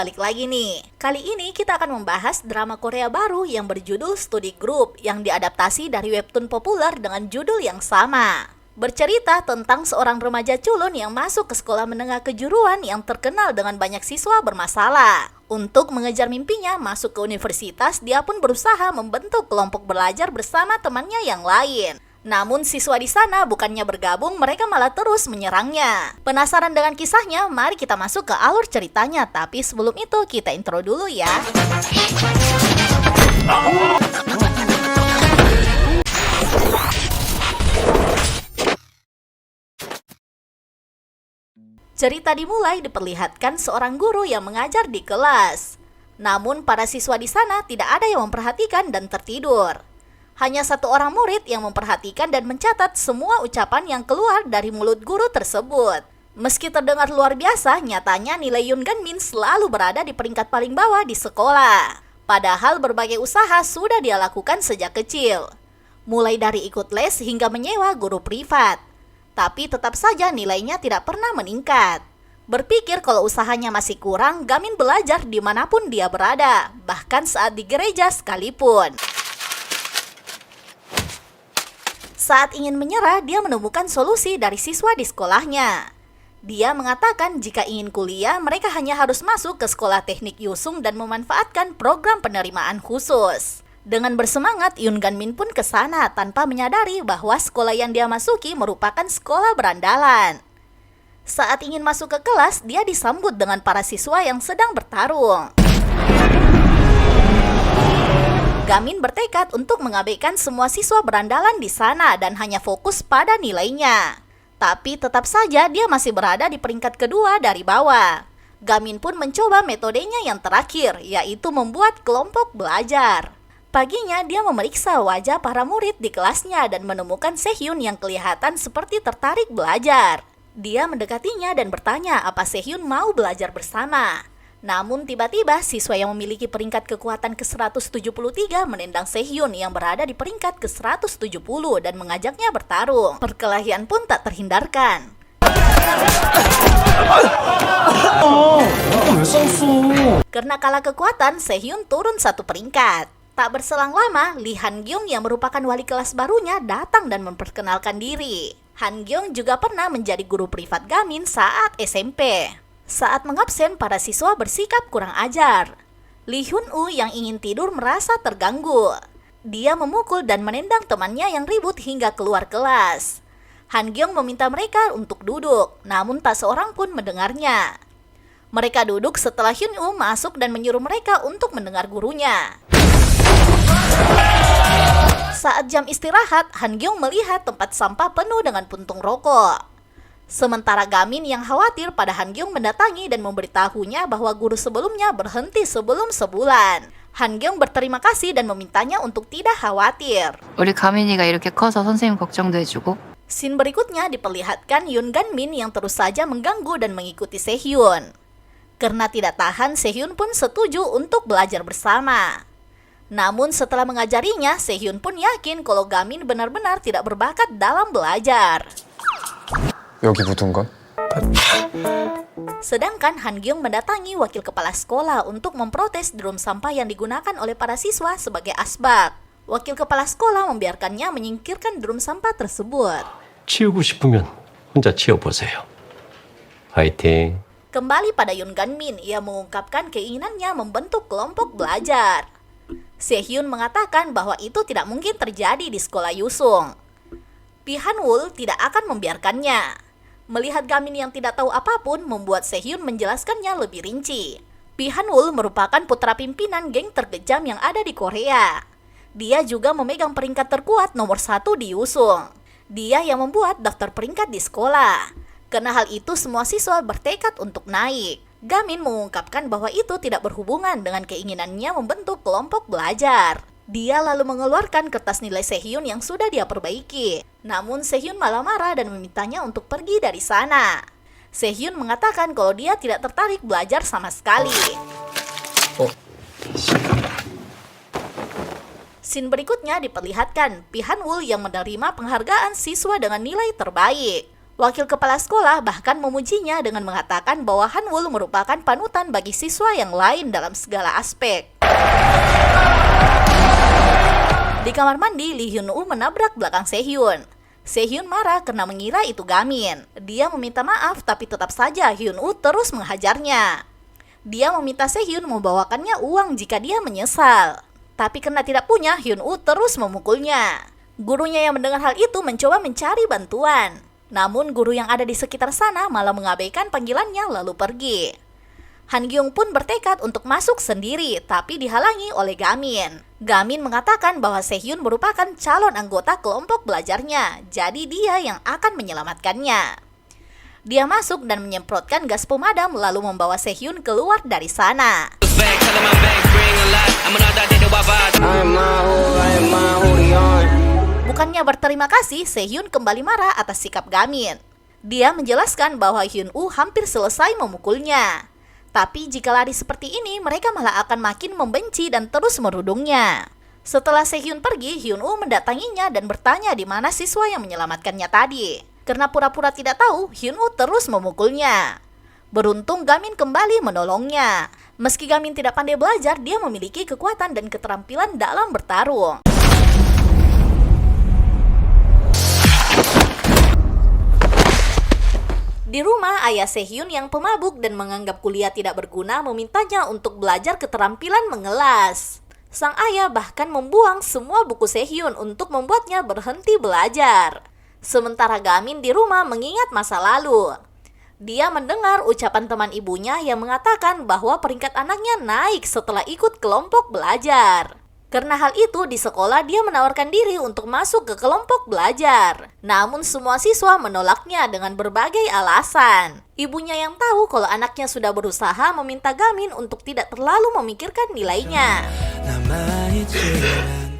balik lagi nih. Kali ini kita akan membahas drama Korea baru yang berjudul Study Group yang diadaptasi dari webtoon populer dengan judul yang sama. Bercerita tentang seorang remaja culun yang masuk ke sekolah menengah kejuruan yang terkenal dengan banyak siswa bermasalah. Untuk mengejar mimpinya masuk ke universitas, dia pun berusaha membentuk kelompok belajar bersama temannya yang lain. Namun siswa di sana bukannya bergabung, mereka malah terus menyerangnya. Penasaran dengan kisahnya? Mari kita masuk ke alur ceritanya. Tapi sebelum itu kita intro dulu ya. Cerita dimulai diperlihatkan seorang guru yang mengajar di kelas. Namun para siswa di sana tidak ada yang memperhatikan dan tertidur. Hanya satu orang murid yang memperhatikan dan mencatat semua ucapan yang keluar dari mulut guru tersebut. Meski terdengar luar biasa, nyatanya nilai Yoon Ganmin selalu berada di peringkat paling bawah di sekolah. Padahal berbagai usaha sudah dia lakukan sejak kecil. Mulai dari ikut les hingga menyewa guru privat. Tapi tetap saja nilainya tidak pernah meningkat. Berpikir kalau usahanya masih kurang, Gamin belajar dimanapun dia berada, bahkan saat di gereja sekalipun. Saat ingin menyerah, dia menemukan solusi dari siswa di sekolahnya. Dia mengatakan jika ingin kuliah, mereka hanya harus masuk ke sekolah teknik Yusung dan memanfaatkan program penerimaan khusus. Dengan bersemangat, Yoon Ganmin pun ke sana tanpa menyadari bahwa sekolah yang dia masuki merupakan sekolah berandalan. Saat ingin masuk ke kelas, dia disambut dengan para siswa yang sedang bertarung. Gamin bertekad untuk mengabaikan semua siswa berandalan di sana dan hanya fokus pada nilainya. Tapi tetap saja dia masih berada di peringkat kedua dari bawah. Gamin pun mencoba metodenya yang terakhir, yaitu membuat kelompok belajar. Paginya dia memeriksa wajah para murid di kelasnya dan menemukan Sehyun yang kelihatan seperti tertarik belajar. Dia mendekatinya dan bertanya apa Sehyun mau belajar bersama. Namun tiba-tiba siswa yang memiliki peringkat kekuatan ke-173 menendang Sehyun yang berada di peringkat ke-170 dan mengajaknya bertarung. Perkelahian pun tak terhindarkan. Karena kalah kekuatan, Sehyun turun satu peringkat. Tak berselang lama, Lee Han-gyung yang merupakan wali kelas barunya datang dan memperkenalkan diri. Han-gyung juga pernah menjadi guru privat Gamin saat SMP. Saat mengabsen, para siswa bersikap kurang ajar. Lee Hyun-woo yang ingin tidur merasa terganggu. Dia memukul dan menendang temannya yang ribut hingga keluar kelas. Han-gyung meminta mereka untuk duduk, namun tak seorang pun mendengarnya. Mereka duduk setelah Hyun-woo masuk dan menyuruh mereka untuk mendengar gurunya. Saat jam istirahat, Han-gyung melihat tempat sampah penuh dengan puntung rokok. Sementara Gamin yang khawatir pada Han-gyung mendatangi dan memberitahunya bahwa guru sebelumnya berhenti sebelum sebulan. Han-gyung berterima kasih dan memintanya untuk tidak khawatir. 우리 가민이가 이렇게 커서 선생님 걱정도 해주고. Scene berikutnya diperlihatkan Yoon Ganmin yang terus saja mengganggu dan mengikuti Sehyun. Karena tidak tahan, Sehyun pun setuju untuk belajar bersama. Namun setelah mengajarinya, Sehyun pun yakin kalau Gamin benar-benar tidak berbakat dalam belajar. 여기 묻은 건? Sedangkan Han-gyung mendatangi wakil kepala sekolah untuk memprotes drum sampah yang digunakan oleh para siswa sebagai asbak. Wakil kepala sekolah membiarkannya menyingkirkan drum sampah tersebut. 치우고 싶으면 혼자 치워보세요. 화이팅. Kembali pada Yoon Ganmin, ia mengungkapkan keinginannya membentuk kelompok belajar. Sehyun mengatakan bahwa itu tidak mungkin terjadi di sekolah Yusung. Lee Han-woo tidak akan membiarkannya. Melihat Gamin yang tidak tahu apapun membuat Sehyun menjelaskannya lebih rinci. Lee Han-woo merupakan putra pimpinan geng terkejam yang ada di Korea. Dia juga memegang peringkat terkuat nomor 1 di Yusung. Dia yang membuat daftar peringkat di sekolah. Karena hal itu semua siswa bertekad untuk naik. Gamin mengungkapkan bahwa itu tidak berhubungan dengan keinginannya membentuk kelompok belajar. Dia lalu mengeluarkan kertas nilai Sehyun yang sudah dia perbaiki. Namun Sehyun malah marah dan memintanya untuk pergi dari sana. Sehyun mengatakan kalau dia tidak tertarik belajar sama sekali. Scene berikutnya diperlihatkan Lee Han-woo yang menerima penghargaan siswa dengan nilai terbaik. Wakil kepala sekolah bahkan memujinya dengan mengatakan bahwa Han-woo merupakan panutan bagi siswa yang lain dalam segala aspek. Di kamar mandi, Lee Hyun-woo menabrak belakang Sehhyun. Sehhyun marah karena mengira itu Gamin. Dia meminta maaf tapi tetap saja Hyun-woo terus menghajarnya. Dia meminta Sehhyun membawakannya uang jika dia menyesal. Tapi karena tidak punya, Hyun-woo terus memukulnya. Gurunya yang mendengar hal itu mencoba mencari bantuan. Namun guru yang ada di sekitar sana malah mengabaikan panggilannya lalu pergi. Han Gyung pun bertekad untuk masuk sendiri, tapi dihalangi oleh Gamin. Gamin mengatakan bahwa Sehhyun merupakan calon anggota kelompok belajarnya, jadi dia yang akan menyelamatkannya. Dia masuk dan menyemprotkan gas pemadam lalu membawa Sehhyun keluar dari sana. Bukannya berterima kasih, Sehhyun kembali marah atas sikap Gamin. Dia menjelaskan bahwa Hyun-woo hampir selesai memukulnya. Tapi jika lari seperti ini, mereka malah akan makin membenci dan terus merudungnya. Setelah Sehhyun pergi, Hyun-woo mendatanginya dan bertanya di mana siswa yang menyelamatkannya tadi. Karena pura-pura tidak tahu, Hyun-woo terus memukulnya. Beruntung Gamin kembali menolongnya. Meski Gamin tidak pandai belajar, dia memiliki kekuatan dan keterampilan dalam bertarung. Di rumah, ayah Sehhyun yang pemabuk dan menganggap kuliah tidak berguna memintanya untuk belajar keterampilan mengelas. Sang ayah bahkan membuang semua buku Sehhyun untuk membuatnya berhenti belajar. Sementara Gamin di rumah mengingat masa lalu. Dia mendengar ucapan teman ibunya yang mengatakan bahwa peringkat anaknya naik setelah ikut kelompok belajar. Karena hal itu, di sekolah dia menawarkan diri untuk masuk ke kelompok belajar. Namun semua siswa menolaknya dengan berbagai alasan. Ibunya yang tahu kalau anaknya sudah berusaha meminta Gamin untuk tidak terlalu memikirkan nilainya.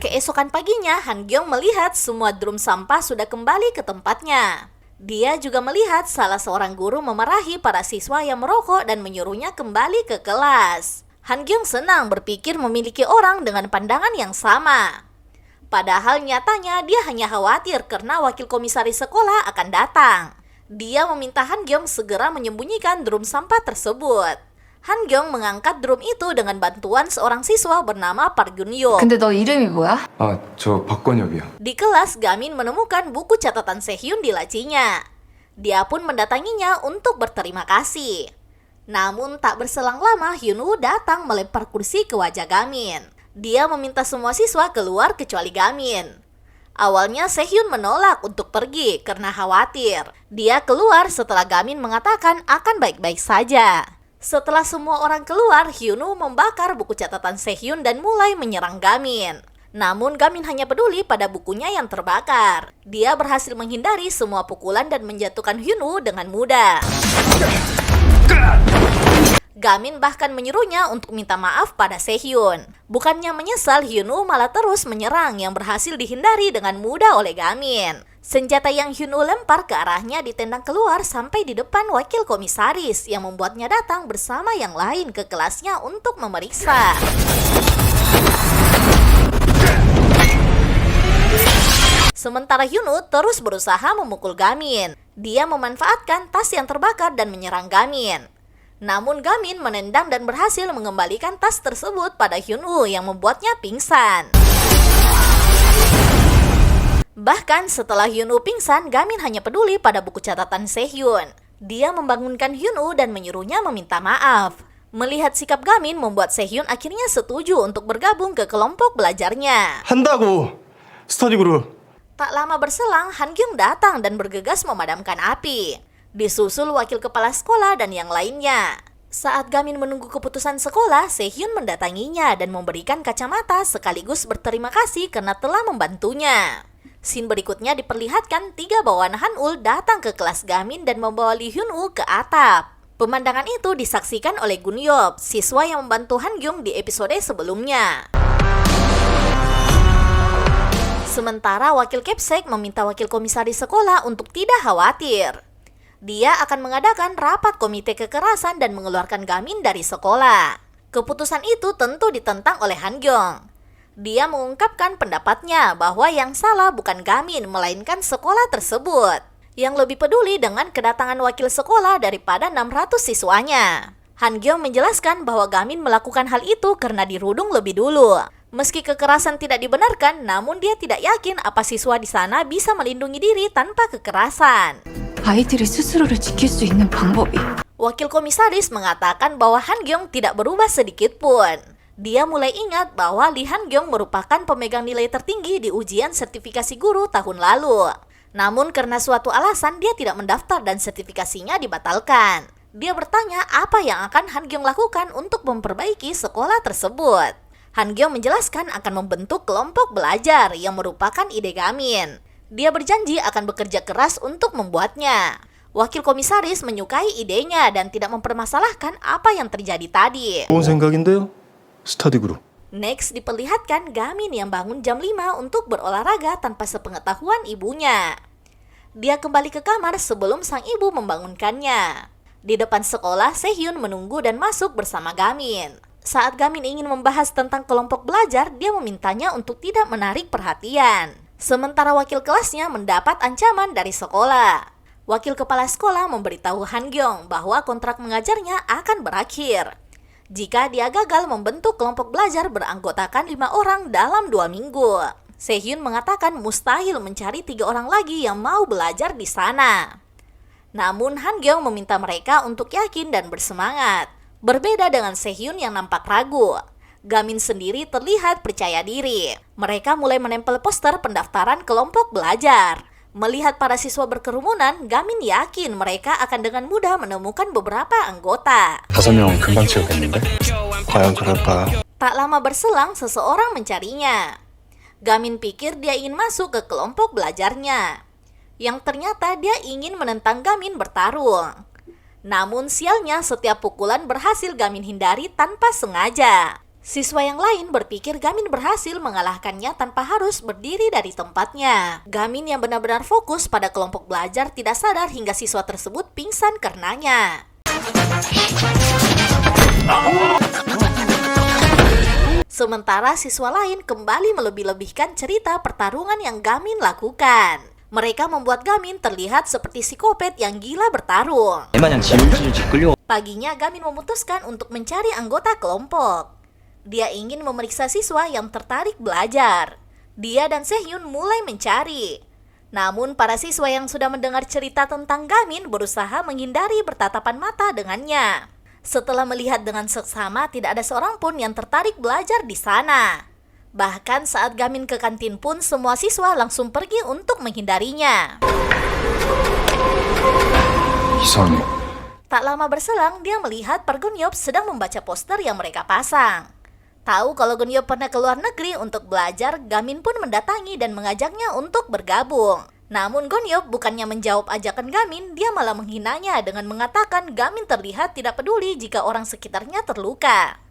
Keesokan paginya, Han Gyung melihat semua drum sampah sudah kembali ke tempatnya. Dia juga melihat salah seorang guru memarahi para siswa yang merokok dan menyuruhnya kembali ke kelas. Han Gyung senang berpikir memiliki orang dengan pandangan yang sama. Padahal nyatanya dia hanya khawatir karena wakil komisaris sekolah akan datang. Dia meminta Han Gyung segera menyembunyikan drum sampah tersebut. Han Gyung mengangkat drum itu dengan bantuan seorang siswa bernama Park Gun-yo. 근데 너 이름이 뭐야? 아, 저 박건혁이요. Di kelas, Gamin menemukan buku catatan Sehhyun di lacinya. Dia pun mendatanginya untuk berterima kasih. Namun tak berselang lama, Hyun-woo datang melempar kursi ke wajah Gamin. Dia meminta semua siswa keluar kecuali Gamin. Awalnya Sehhyun menolak untuk pergi karena khawatir. Dia keluar setelah Gamin mengatakan akan baik-baik saja. Setelah semua orang keluar, Hyun-woo membakar buku catatan Sehhyun dan mulai menyerang Gamin. Namun Gamin hanya peduli pada bukunya yang terbakar. Dia berhasil menghindari semua pukulan dan menjatuhkan Hyun-woo dengan mudah. Gamin bahkan menyuruhnya untuk minta maaf pada Sehhyun. Bukannya menyesal, Hyun-woo malah terus menyerang yang berhasil dihindari dengan mudah oleh Gamin. Senjata yang Hyun-woo lempar ke arahnya ditendang keluar sampai di depan wakil komisaris yang membuatnya datang bersama yang lain ke kelasnya untuk memeriksa. Sementara Hyun-woo terus berusaha memukul Gamin. Dia memanfaatkan tas yang terbakar dan menyerang Gamin. Namun Gamin menendang dan berhasil mengembalikan tas tersebut pada Hyun-woo yang membuatnya pingsan. Bahkan setelah Hyun-woo pingsan, Gamin hanya peduli pada buku catatan Sehhyun. Dia membangunkan Hyun-woo dan menyuruhnya meminta maaf. Melihat sikap Gamin membuat Sehhyun akhirnya setuju untuk bergabung ke kelompok belajarnya. 한다고 스터디 그룹. Tak lama berselang, Han Gyung datang dan bergegas memadamkan api. Disusul wakil kepala sekolah dan yang lainnya. Saat Gamin menunggu keputusan sekolah, Sehhyun mendatanginya dan memberikan kacamata sekaligus berterima kasih karena telah membantunya. Scene berikutnya diperlihatkan 3 bawahan Han-woo datang ke kelas Gamin dan membawa Lee Hyun-woo ke atap. Pemandangan itu disaksikan oleh Gun-yop, siswa yang membantu Han Gyung di episode sebelumnya. Sementara wakil Kepsek meminta wakil komisaris sekolah untuk tidak khawatir. Dia akan mengadakan rapat komite kekerasan dan mengeluarkan Gamin dari sekolah. Keputusan itu tentu ditentang oleh Han Gyung. Dia mengungkapkan pendapatnya bahwa yang salah bukan Gamin, melainkan sekolah tersebut. yang lebih peduli dengan kedatangan wakil sekolah daripada 600 siswanya. Han Gyeong menjelaskan bahwa Gamin melakukan hal itu karena dirudung lebih dulu. Meski kekerasan tidak dibenarkan, namun dia tidak yakin apa siswa di sana bisa melindungi diri tanpa kekerasan. 아이들이 스스로를 지킬 수 있는 방법이. Wakil komisaris mengatakan bahwa Han Gyeong tidak berubah sedikit pun. Dia mulai ingat bahwa Lee Han Gyeong merupakan pemegang nilai tertinggi di ujian sertifikasi guru tahun lalu. Namun karena suatu alasan dia tidak mendaftar dan sertifikasinya dibatalkan. Dia bertanya apa yang akan Han Gyeong lakukan untuk memperbaiki sekolah tersebut. Han Gyeong menjelaskan akan membentuk kelompok belajar yang merupakan ide Gamin. Dia berjanji akan bekerja keras untuk membuatnya. Wakil komisaris menyukai idenya dan tidak mempermasalahkan apa yang terjadi tadi. 좋은 생각인데요. 스터디 그룹. Next diperlihatkan Gamin yang bangun jam 5 untuk berolahraga tanpa sepengetahuan ibunya. Dia kembali ke kamar sebelum sang ibu membangunkannya. Di depan sekolah, Sehyun menunggu dan masuk bersama Gamin. Saat Gamin ingin membahas tentang kelompok belajar, dia memintanya untuk tidak menarik perhatian. Sementara wakil kelasnya mendapat ancaman dari sekolah. Wakil kepala sekolah memberitahu Han Gyeong bahwa kontrak mengajarnya akan berakhir jika dia gagal membentuk kelompok belajar beranggotakan 5 orang dalam 2 minggu. Sehyun mengatakan mustahil mencari 3 orang lagi yang mau belajar di sana. Namun Han Gyeong meminta mereka untuk yakin dan bersemangat. Berbeda dengan Sehyun yang nampak ragu, Gamin sendiri terlihat percaya diri. Mereka mulai menempel poster pendaftaran kelompok belajar. Melihat para siswa berkerumunan, Gamin yakin mereka akan dengan mudah menemukan beberapa anggota. 5명은 금방 채우겠는데? 과연 그럴까? Tak lama berselang, seseorang mencarinya. Gamin pikir dia ingin masuk ke kelompok belajarnya, yang ternyata dia ingin menentang Gamin bertarung. Namun sialnya setiap pukulan berhasil Gamin hindari tanpa sengaja. Siswa yang lain berpikir Gamin berhasil mengalahkannya tanpa harus berdiri dari tempatnya. Gamin yang benar-benar fokus pada kelompok belajar tidak sadar hingga siswa tersebut pingsan karenanya. Sementara siswa lain kembali melebih-lebihkan cerita pertarungan yang Gamin lakukan. Mereka membuat Gamin terlihat seperti psikopat yang gila bertarung. Paginya Gamin memutuskan untuk mencari anggota kelompok. Dia ingin memeriksa siswa yang tertarik belajar. Dia dan Sehyun mulai mencari. Namun para siswa yang sudah mendengar cerita tentang Gamin berusaha menghindari bertatapan mata dengannya. Setelah melihat dengan seksama, tidak ada seorang pun yang tertarik belajar di sana. Bahkan saat Gamin ke kantin pun semua siswa langsung pergi untuk menghindarinya. 이상해. Tak lama berselang, dia melihat Park Geun-yeop sedang membaca poster yang mereka pasang. Tahu kalau Geun-yeop pernah ke luar negeri untuk belajar, Gamin pun mendatangi dan mengajaknya untuk bergabung. Namun Geun-yeop bukannya menjawab ajakan Gamin, dia malah menghinanya dengan mengatakan Gamin terlihat tidak peduli jika orang sekitarnya terluka.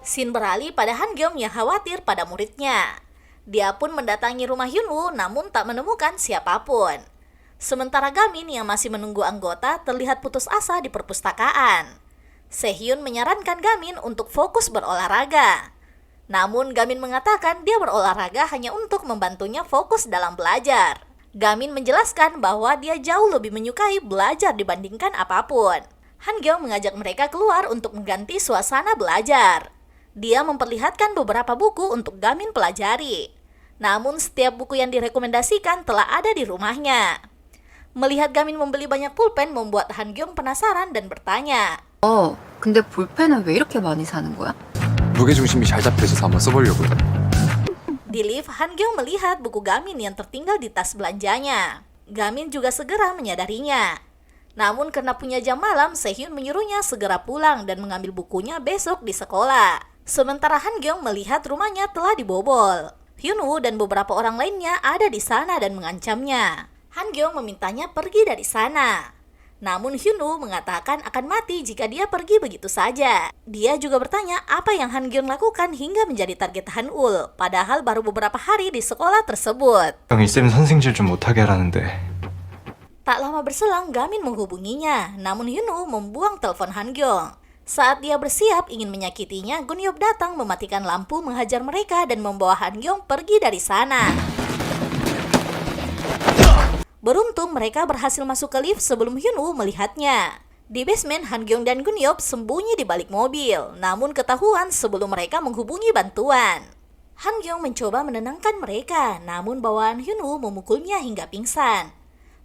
Scene beralih pada Han Gyeong yang khawatir pada muridnya. Dia pun mendatangi rumah Hyunwoo namun tak menemukan siapapun. Sementara Gamin yang masih menunggu anggota terlihat putus asa di perpustakaan. Sehyun menyarankan Gamin untuk fokus berolahraga. Namun Gamin mengatakan dia berolahraga hanya untuk membantunya fokus dalam belajar. Gamin menjelaskan bahwa dia jauh lebih menyukai belajar dibandingkan apapun. Han Gyeong mengajak mereka keluar untuk mengganti suasana belajar. Dia memperlihatkan beberapa buku untuk Gamin pelajari. Namun setiap buku yang direkomendasikan telah ada di rumahnya. Melihat Gamin membeli banyak pulpen membuat Han Gyeong penasaran dan bertanya, 근데 볼펜은 왜 이렇게 많이 사는 거야? 무게중심이 잘 잡혀서 한번 써보려고요. Di lift, Han Gyeong melihat buku Gamin yang tertinggal di tas belanjanya. Gamin juga segera menyadarinya. Namun karena punya jam malam, Sehyun menyuruhnya segera pulang dan mengambil bukunya besok di sekolah. Sementara Han Gyeong melihat rumahnya telah dibobol. Hyunwoo dan beberapa orang lainnya ada di sana dan mengancamnya. Han Gyeong memintanya pergi dari sana. Namun Hyunwoo mengatakan akan mati jika dia pergi begitu saja. Dia juga bertanya apa yang Han Gyeong lakukan hingga menjadi target Han-ul, padahal baru beberapa hari di sekolah tersebut. 형이 쌤 선생질 좀 못하게 하라는데. Tak lama berselang, Gamin menghubunginya, namun Hyunwoo membuang telepon Han Gyeong. Saat dia bersiap ingin menyakitinya, Geun-yeop datang mematikan lampu, menghajar mereka dan membawa Han Gyeong pergi dari sana. Beruntung mereka berhasil masuk ke lift sebelum Hyunwoo melihatnya. Di basement, Han-gyeong dan Gun-yeop sembunyi di balik mobil, namun ketahuan sebelum mereka menghubungi bantuan. Han-gyeong mencoba menenangkan mereka, namun bawaan Hyunwoo memukulnya hingga pingsan.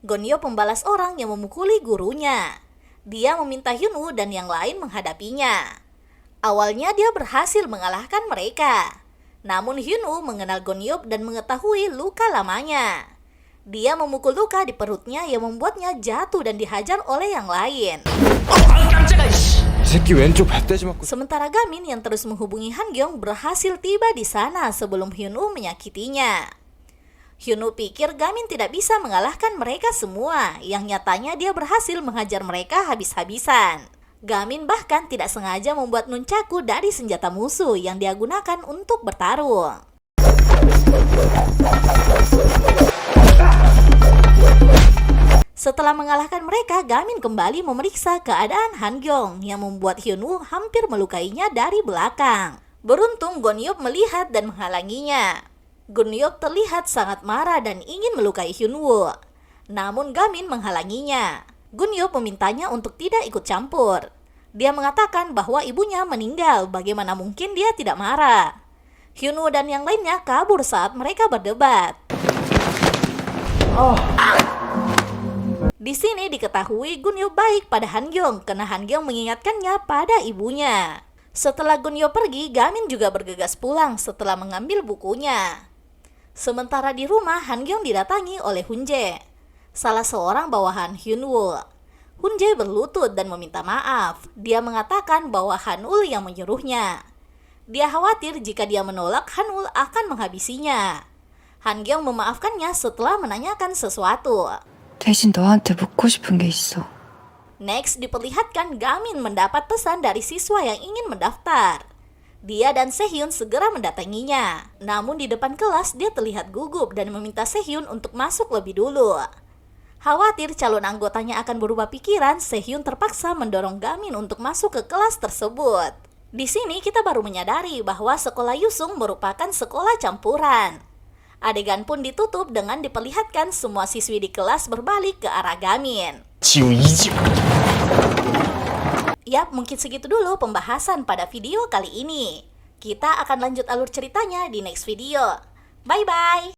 Gun-yeop membalas orang yang memukuli gurunya. Dia meminta Hyunwoo dan yang lain menghadapinya. Awalnya dia berhasil mengalahkan mereka. Namun Hyunwoo mengenal Gun-yeop dan mengetahui luka lamanya. Dia memukul luka di perutnya yang membuatnya jatuh dan dihajar oleh yang lain. 이 새끼 왼쪽 배때지 맞고 Sementara Gamin yang terus menghubungi Han-gyeong berhasil tiba di sana sebelum Hyunwoo menyakitinya. Hyunwoo pikir Gamin tidak bisa mengalahkan mereka semua, yang nyatanya dia berhasil menghajar mereka habis-habisan. Gamin bahkan tidak sengaja membuat nunchaku dari senjata musuh yang dia gunakan untuk bertarung. Setelah mengalahkan mereka, Gamin kembali memeriksa keadaan Han-gyeong yang membuat Hyunwoo hampir melukainya dari belakang. Beruntung Gun-yeop melihat dan menghalanginya. Gun-yeop terlihat sangat marah dan ingin melukai Hyunwoo. Namun Gamin menghalanginya. Gun-yeop memintanya untuk tidak ikut campur. Dia mengatakan bahwa ibunya meninggal, bagaimana mungkin dia tidak marah. Hyunwoo dan yang lainnya kabur saat mereka berdebat. Di sini diketahui Gun-yeop baik pada Han-gyeong karena Han-gyeong mengingatkannya pada ibunya. Setelah Gun-yeop pergi, Gamin juga bergegas pulang setelah mengambil bukunya. Sementara di rumah, Han-gyeong didatangi oleh Hun-jae, salah seorang bawahan Hyunwoo. Hun-jae berlutut dan meminta maaf. Dia mengatakan bahwa Han-ul yang menyuruhnya. Dia khawatir jika dia menolak, Han-ul akan menghabisinya. Han-gyeong memaafkannya setelah menanyakan sesuatu. 대신 너한테 묻고 싶은 게 있어. Next, diperlihatkan Gamin mendapat pesan dari siswa yang ingin mendaftar. Dia dan Sehyun segera mendatanginya. Namun di depan kelas dia terlihat gugup dan meminta Sehyun untuk masuk lebih dulu. Khawatir calon anggotanya akan berubah pikiran, Sehyun terpaksa mendorong Gamin untuk masuk ke kelas tersebut. Di sini kita baru menyadari bahwa sekolah Yusung merupakan sekolah campuran. Adegan pun ditutup dengan diperlihatkan semua siswi di kelas berbalik ke arah Gamin. Yap, mungkin segitu dulu pembahasan pada video kali ini. Kita akan lanjut alur ceritanya di next video. Bye-bye!